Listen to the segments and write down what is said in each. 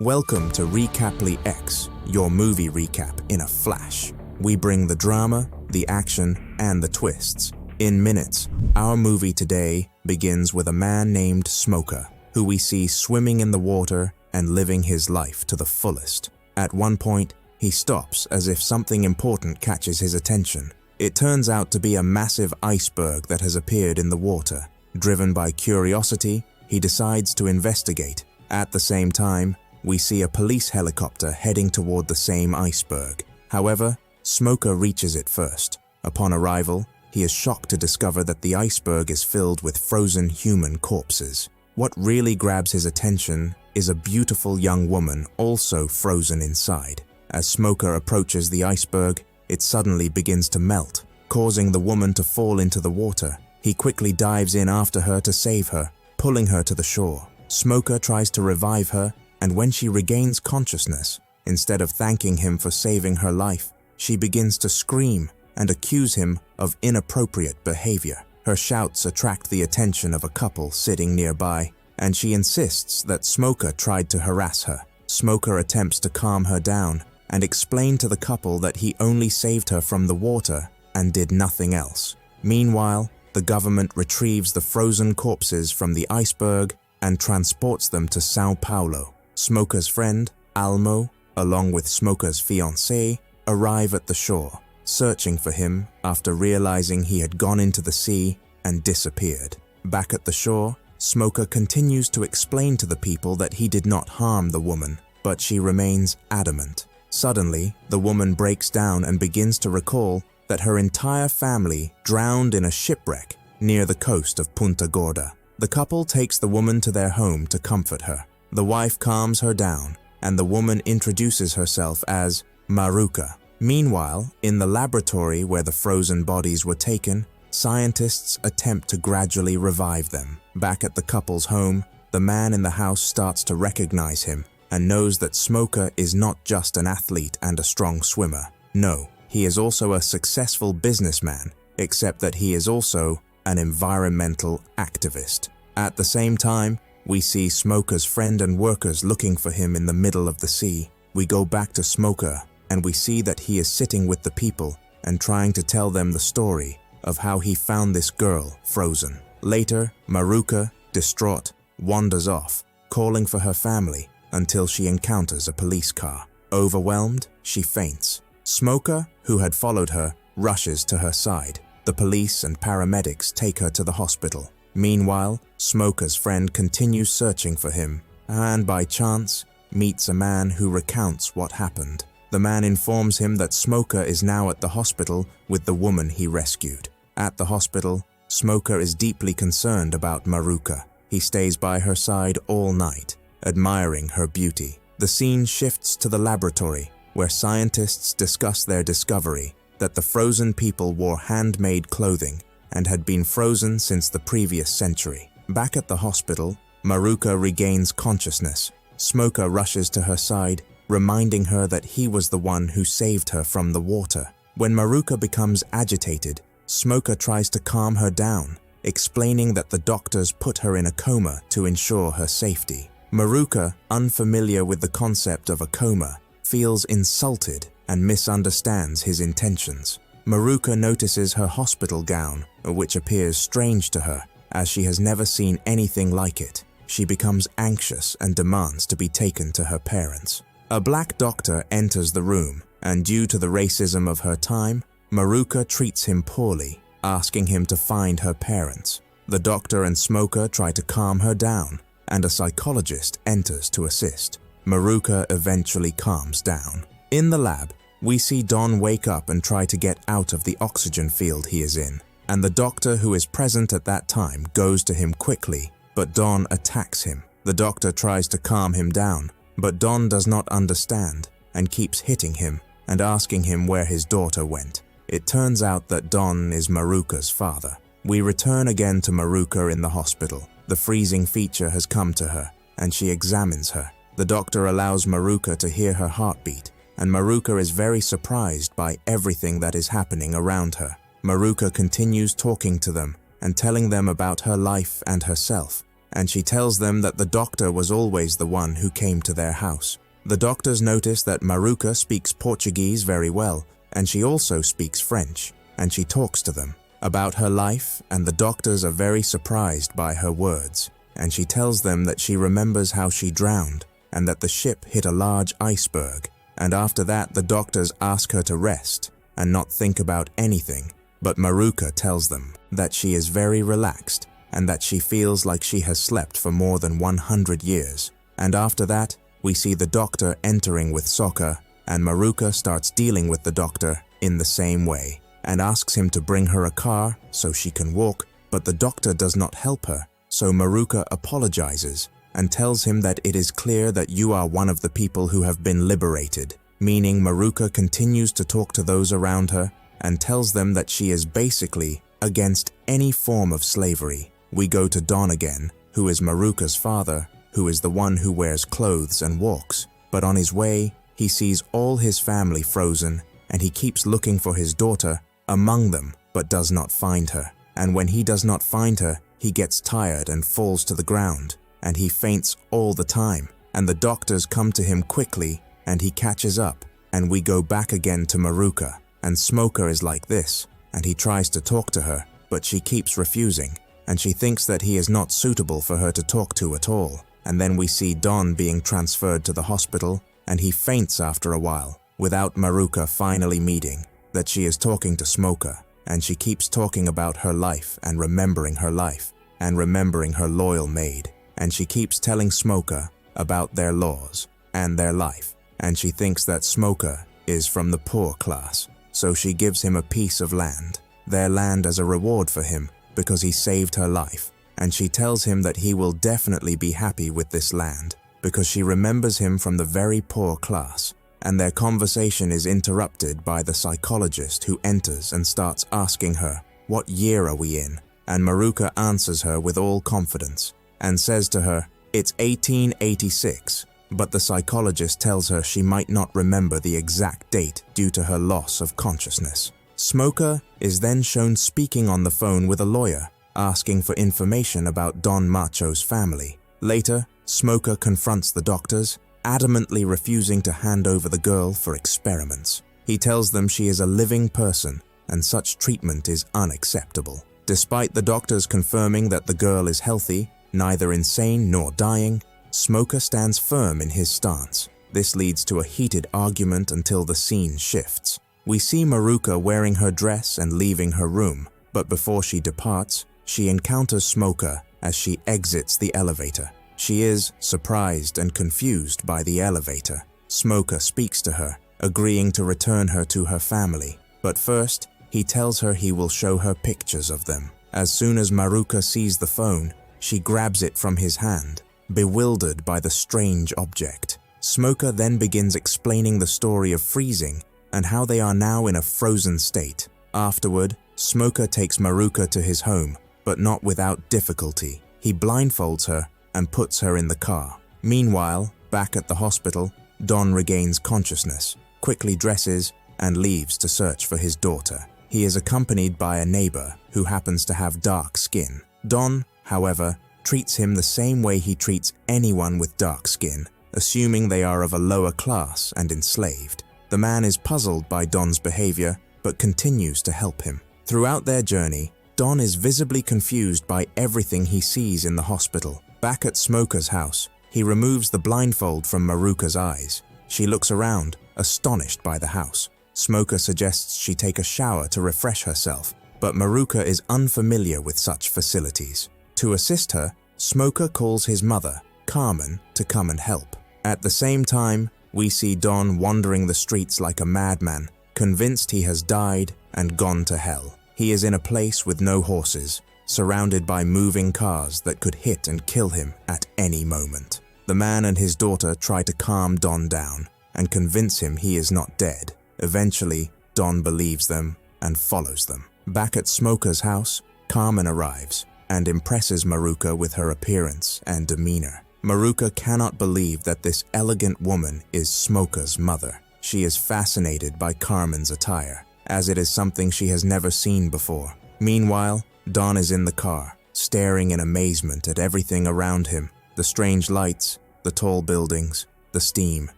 Welcome to Recaply X, your movie recap in a flash. We bring the drama, the action, and the twists. In minutes, our movie today begins with a man named Smoker, who we see swimming in the water and living his life to the fullest. At one point, he stops as if something important catches his attention. It turns out to be a massive iceberg that has appeared in the water. Driven by curiosity, he decides to investigate. At the same time, we see a police helicopter heading toward the same iceberg. However, Smoker reaches it first. Upon arrival, he is shocked to discover that the iceberg is filled with frozen human corpses. What really grabs his attention is a beautiful young woman also frozen inside. As Smoker approaches the iceberg, it suddenly begins to melt, causing the woman to fall into the water. He quickly dives in after her to save her, pulling her to the shore. Smoker tries to revive her, and when she regains consciousness, instead of thanking him for saving her life, she begins to scream and accuse him of inappropriate behavior. Her shouts attract the attention of a couple sitting nearby, and she insists that Smoker tried to harass her. Smoker attempts to calm her down and explain to the couple that he only saved her from the water and did nothing else. Meanwhile, the government retrieves the frozen corpses from the iceberg and transports them to Sao Paulo. Smoker's friend, Almo, along with Smoker's fiancée, arrive at the shore, searching for him after realizing he had gone into the sea and disappeared. Back at the shore, Smoker continues to explain to the people that he did not harm the woman, but she remains adamant. Suddenly, the woman breaks down and begins to recall that her entire family drowned in a shipwreck near the coast of Punta Gorda. The couple takes the woman to their home to comfort her. The wife calms her down, and the woman introduces herself as Maruka. Meanwhile, in the laboratory where the frozen bodies were taken, scientists attempt to gradually revive them. Back at the couple's home, the man in the house starts to recognize him and knows that Smoker is not just an athlete and a strong swimmer. No, he is also a successful businessman, except that he is also an environmental activist. At the same time, we see Smoker's friend and workers looking for him in the middle of the sea. We go back to Smoker, and we see that he is sitting with the people and trying to tell them the story of how he found this girl frozen. Later, Maruka, distraught, wanders off, calling for her family until she encounters a police car. Overwhelmed, she faints. Smoker, who had followed her, rushes to her side. The police and paramedics take her to the hospital. Meanwhile, Smoker's friend continues searching for him and, by chance, meets a man who recounts what happened. The man informs him that Smoker is now at the hospital with the woman he rescued. At the hospital, Smoker is deeply concerned about Maruka. He stays by her side all night, admiring her beauty. The scene shifts to the laboratory, where scientists discuss their discovery that the frozen people wore handmade clothing and had been frozen since the previous century. Back at the hospital, Maruka regains consciousness. Smoker rushes to her side, reminding her that he was the one who saved her from the water. When Maruka becomes agitated, Smoker tries to calm her down, explaining that the doctors put her in a coma to ensure her safety. Maruka, unfamiliar with the concept of a coma, feels insulted and misunderstands his intentions. Maruka notices her hospital gown, which appears strange to her, as she has never seen anything like it. She becomes anxious and demands to be taken to her parents. A black doctor enters the room, and due to the racism of her time, Maruka treats him poorly, asking him to find her parents. The doctor and Smoker try to calm her down, and a psychologist enters to assist. Maruka eventually calms down. In the lab, we see Don wake up and try to get out of the oxygen field he is in, and the doctor who is present at that time goes to him quickly, but Don attacks him. The doctor tries to calm him down, but Don does not understand and keeps hitting him and asking him where his daughter went. It turns out that Don is Maruka's father. We return again to Maruka in the hospital. The freezing feature has come to her, and she examines her. The doctor allows Maruka to hear her heartbeat, and Maruka is very surprised by everything that is happening around her. Maruka continues talking to them and telling them about her life and herself. and she tells them that the doctor was always the one who came to their house. The doctors notice that Maruka speaks Portuguese very well, and she also speaks French, and she talks to them about her life, and the doctors are very surprised by her words, and she tells them that she remembers how she drowned, and that the ship hit a large iceberg, and after that the doctors ask her to rest and not think about anything, but Maruka tells them that she is very relaxed and that she feels like she has slept for more than 100 years. And after that, we see the doctor entering with Sokka, and Maruka starts dealing with the doctor in the same way and asks him to bring her a car so she can walk, but the doctor does not help her, so Maruka apologizes and tells him that it is clear that you are one of the people who have been liberated, meaning Maruka continues to talk to those around her and tells them that she is basically against any form of slavery. We go to Don again, who is Maruka's father, who is the one who wears clothes and walks, but on his way, he sees all his family frozen, and he keeps looking for his daughter among them, but does not find her. And when he does not find her, he gets tired and falls to the ground, and he faints all the time, and the doctors come to him quickly, and he catches up, and we go back again to Maruka, and Smoker is like this, and he tries to talk to her, but she keeps refusing, and she thinks that he is not suitable for her to talk to at all. And then we see Don being transferred to the hospital, and he faints after a while, without Maruka finally meeting that she is talking to Smoker, and she keeps talking about her life and remembering her life, and remembering her loyal maid, and she keeps telling Smoker about their laws and their life, and she thinks that Smoker is from the poor class, so she gives him a piece of land, their land as a reward for him because he saved her life, and she tells him that he will definitely be happy with this land because she remembers him from the very poor class, and their conversation is interrupted by the psychologist who enters and starts asking her, "What year are we in?" And Maruka answers her with all confidence and says to her, "It's 1886, but the psychologist tells her she might not remember the exact date due to her loss of consciousness. Smoker is then shown speaking on the phone with a lawyer, asking for information about Don Macho's family. Later, Smoker confronts the doctors, adamantly refusing to hand over the girl for experiments. He tells them she is a living person and such treatment is unacceptable. Despite the doctors confirming that the girl is healthy, neither insane nor dying, Smoker stands firm in his stance. This leads to a heated argument until the scene shifts. We see Maruka wearing her dress and leaving her room, but before she departs, she encounters Smoker as she exits the elevator. She is surprised and confused by the elevator. Smoker speaks to her, agreeing to return her to her family, but first, he tells her he will show her pictures of them. As soon as Maruka sees the phone, she grabs it from his hand, bewildered by the strange object. Smoker then begins explaining the story of freezing and how they are now in a frozen state. Afterward, Smoker takes Maruka to his home, but not without difficulty. He blindfolds her and puts her in the car. Meanwhile, back at the hospital, Don regains consciousness, quickly dresses, and leaves to search for his daughter. He is accompanied by a neighbor who happens to have dark skin. Don, however, treats him the same way he treats anyone with dark skin, assuming they are of a lower class and enslaved. The man is puzzled by Don's behavior, but continues to help him. Throughout their journey, Don is visibly confused by everything he sees in the hospital. Back at Smoker's house, he removes the blindfold from Maruka's eyes. She looks around, astonished by the house. Smoker suggests she take a shower to refresh herself, but Maruka is unfamiliar with such facilities. To assist her, Smoker calls his mother, Carmen, to come and help. At the same time, we see Don wandering the streets like a madman, convinced he has died and gone to hell. He is in a place with no horses, surrounded by moving cars that could hit and kill him at any moment. The man and his daughter try to calm Don down and convince him he is not dead. Eventually, Don believes them and follows them. Back at Smoker's house, Carmen arrives and impresses Maruka with her appearance and demeanor. Maruka cannot believe that this elegant woman is Smoker's mother. She is fascinated by Carmen's attire, as it is something she has never seen before. Meanwhile, Don is in the car, staring in amazement at everything around him, the strange lights, the tall buildings, the steam.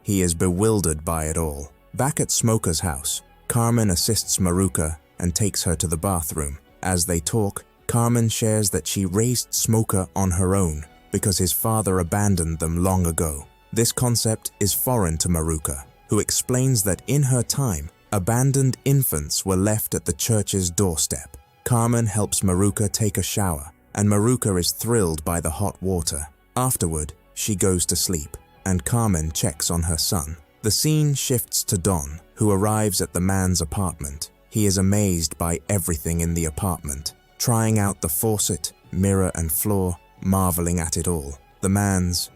He is bewildered by it all. Back at Smoker's house, Carmen assists Maruka and takes her to the bathroom. As they talk, Carmen shares that she raised Smoker on her own because his father abandoned them long ago. This concept is foreign to Maruka, who explains that in her time, abandoned infants were left at the church's doorstep. Carmen helps Maruka take a shower, and Maruka is thrilled by the hot water. Afterward, she goes to sleep, and Carmen checks on her son. The scene shifts to Don, who arrives at the man's apartment. He is amazed by everything in the apartment, trying out the faucet, mirror, and floor, marveling at it all. The man's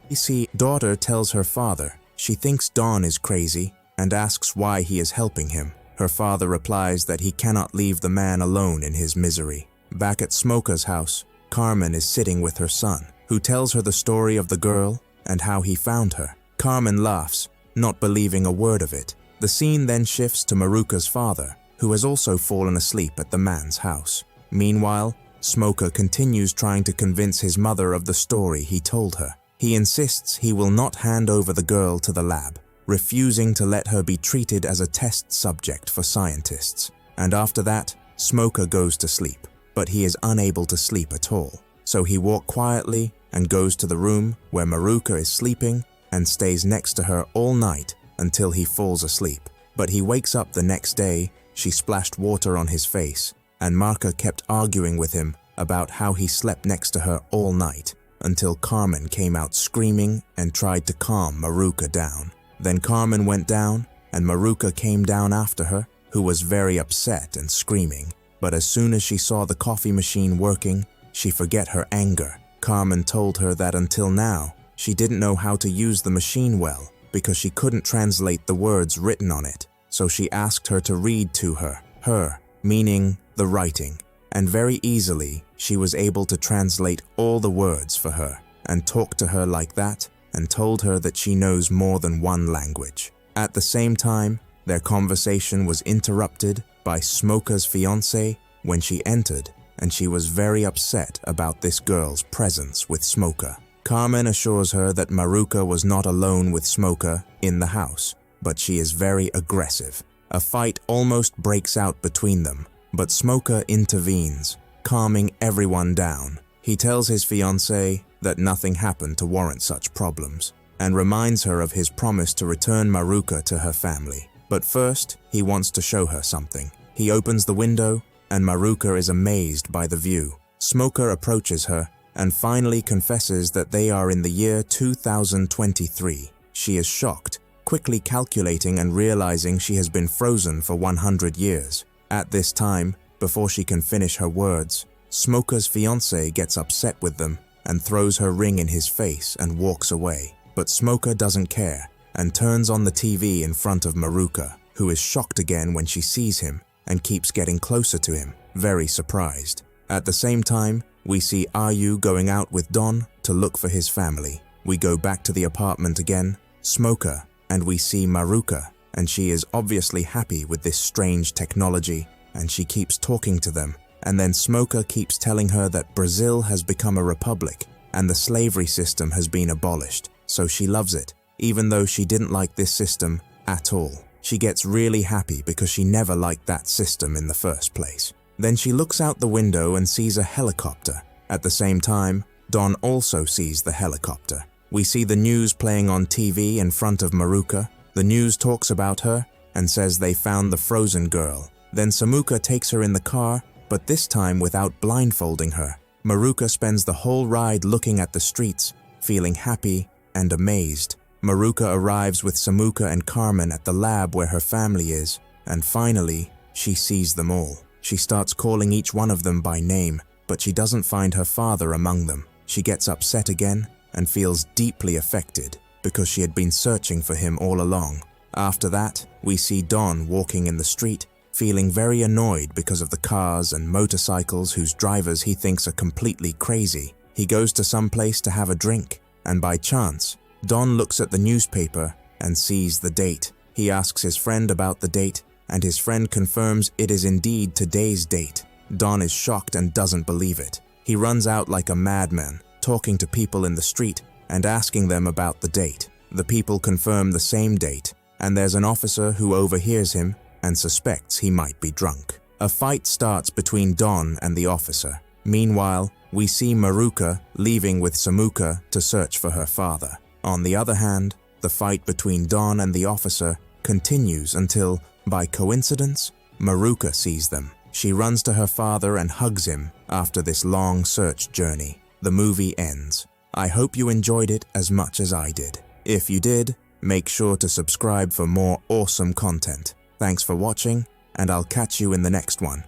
daughter tells her father she thinks Don is crazy and asks why he is helping him. Her father replies that he cannot leave the man alone in his misery. Back at Smoker's house, Carmen is sitting with her son, who tells her the story of the girl and how he found her. Carmen laughs, not believing a word of it. The scene then shifts to Maruka's father, who has also fallen asleep at the man's house. Meanwhile, Smoker continues trying to convince his mother of the story he told her. He insists he will not hand over the girl to the lab, refusing to let her be treated as a test subject for scientists. And after that, Smoker goes to sleep, but he is unable to sleep at all. So he walks quietly and goes to the room where Maruka is sleeping and stays next to her all night until he falls asleep. But he wakes up the next day, she splashed water on his face, and Maruka kept arguing with him about how he slept next to her all night until Carmen came out screaming and tried to calm Maruka down. Then Carmen went down and Maruka came down after her, who was very upset and screaming. But as soon as she saw the coffee machine working, she forgot her anger. Carmen told her that until now, she didn't know how to use the machine well because she couldn't translate the words written on it. So she asked her to read to her, meaning the writing. And very easily, she was able to translate all the words for her and talk to her like that and told her that she knows more than one language. At the same time, their conversation was interrupted by Smoker's fiancé when she entered, and she was very upset about this girl's presence with Smoker. Carmen assures her that Maruka was not alone with Smoker in the house, but she is very aggressive. A fight almost breaks out between them, but Smoker intervenes, calming everyone down. He tells his fiancée that nothing happened to warrant such problems, and reminds her of his promise to return Maruka to her family. But first, he wants to show her something. He opens the window, and Maruka is amazed by the view. Smoker approaches her, and finally confesses that they are in the year 2023. She is shocked, quickly calculating and realizing she has been frozen for 100 years. At this time, before she can finish her words, Smoker's fiancé gets upset with them and throws her ring in his face and walks away. But Smoker doesn't care and turns on the TV in front of Maruka, who is shocked again when she sees him and keeps getting closer to him, very surprised. At the same time, we see Ayu going out with Don to look for his family. We go back to the apartment again, Smoker, and we see Maruka, and she is obviously happy with this strange technology, and she keeps talking to them. And then Smoker keeps telling her that Brazil has become a republic and the slavery system has been abolished, so she loves it, even though she didn't like this system at all. She gets really happy because she never liked that system in the first place. Then she looks out the window and sees a helicopter. At the same time, Don also sees the helicopter. We see the news playing on TV in front of Maruka. The news talks about her and says they found the frozen girl. Then Samuka takes her in the car, but this time without blindfolding her. Maruka spends the whole ride looking at the streets, feeling happy and amazed. Maruka arrives with Samuka and Carmen at the lab where her family is, and finally, she sees them all. She starts calling each one of them by name, but she doesn't find her father among them. She gets upset again and feels deeply affected because she had been searching for him all along. After that, we see Don walking in the street, feeling very annoyed because of the cars and motorcycles whose drivers he thinks are completely crazy. He goes to some place to have a drink, and by chance, Don looks at the newspaper and sees the date. He asks his friend about the date, and his friend confirms it is indeed today's date. Don is shocked and doesn't believe it. He runs out like a madman, talking to people in the street and asking them about the date. The people confirm the same date, and there's an officer who overhears him and suspects he might be drunk. A fight starts between Don and the officer. Meanwhile, we see Maruka leaving with Samuka to search for her father. On the other hand, the fight between Don and the officer continues until, by coincidence, Maruka sees them. She runs to her father and hugs him after this long search journey. The movie ends. I hope you enjoyed it as much as I did. If you did, make sure to subscribe for more awesome content. Thanks for watching, and I'll catch you in the next one.